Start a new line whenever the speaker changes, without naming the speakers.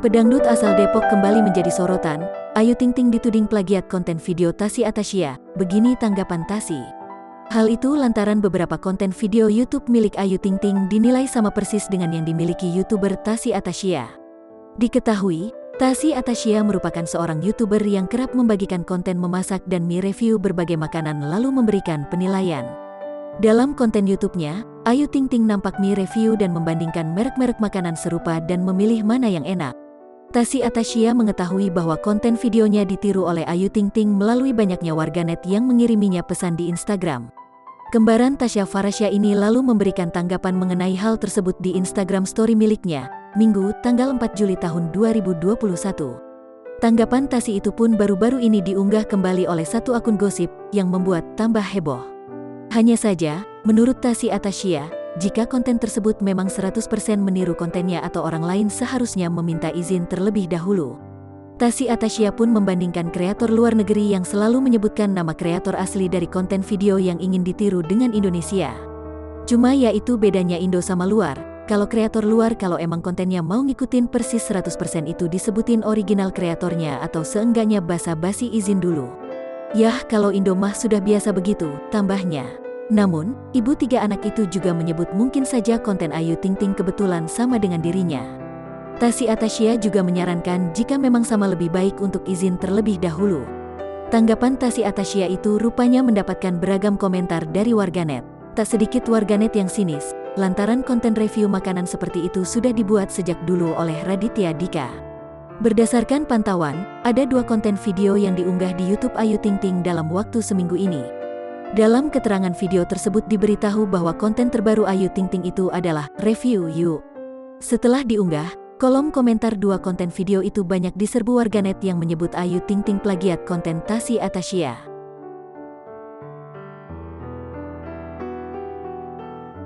Pedangdut asal Depok kembali menjadi sorotan. Ayu Ting Ting dituding plagiat konten video Tasy Atasya. Begini tanggapan Tasy. Hal itu lantaran beberapa konten video YouTube milik Ayu Ting Ting dinilai sama persis dengan yang dimiliki YouTuber Tasy Atasya. Diketahui, Tasy Atasya merupakan seorang YouTuber yang kerap membagikan konten memasak dan mereview berbagai makanan lalu memberikan penilaian. Dalam konten YouTube-nya, Ayu Ting Ting nampak mereview dan membandingkan merek-merek makanan serupa dan memilih mana yang enak. Tasy Atasya mengetahui bahwa konten videonya ditiru oleh Ayu Ting Ting melalui banyaknya warganet yang mengiriminya pesan di Instagram. Kembaran Tasya Farasya ini lalu memberikan tanggapan mengenai hal tersebut di Instagram story miliknya, Minggu, tanggal 4 Juli tahun 2021. Tanggapan Tasy itu pun baru-baru ini diunggah kembali oleh satu akun gosip yang membuat tambah heboh. Hanya saja, menurut Tasy Atasya, jika konten tersebut memang 100% meniru kontennya atau orang lain seharusnya meminta izin terlebih dahulu. Tasy Atasya pun membandingkan kreator luar negeri yang selalu menyebutkan nama kreator asli dari konten video yang ingin ditiru dengan Indonesia. Cuma yaitu bedanya Indo sama luar, kalau kreator luar kalau emang kontennya mau ngikutin persis 100% itu disebutin original kreatornya atau seenggaknya basa-basi izin dulu. Yah kalau Indo mah sudah biasa begitu, tambahnya. Namun, ibu 3 anak itu juga menyebut mungkin saja konten Ayu Ting Ting kebetulan sama dengan dirinya. Tasy Atasya juga menyarankan jika memang sama lebih baik untuk izin terlebih dahulu. Tanggapan Tasy Atasya itu rupanya mendapatkan beragam komentar dari warganet. Tak sedikit warganet yang sinis, lantaran konten review makanan seperti itu sudah dibuat sejak dulu oleh Raditya Dika. Berdasarkan pantauan, ada 2 konten video yang diunggah di YouTube Ayu Ting Ting dalam waktu seminggu ini. Dalam keterangan video tersebut diberitahu bahwa konten terbaru Ayu Ting Ting itu adalah Review You. Setelah diunggah, kolom komentar 2 konten video itu banyak diserbu warganet yang menyebut Ayu Ting Ting plagiat konten Tasy Atasya.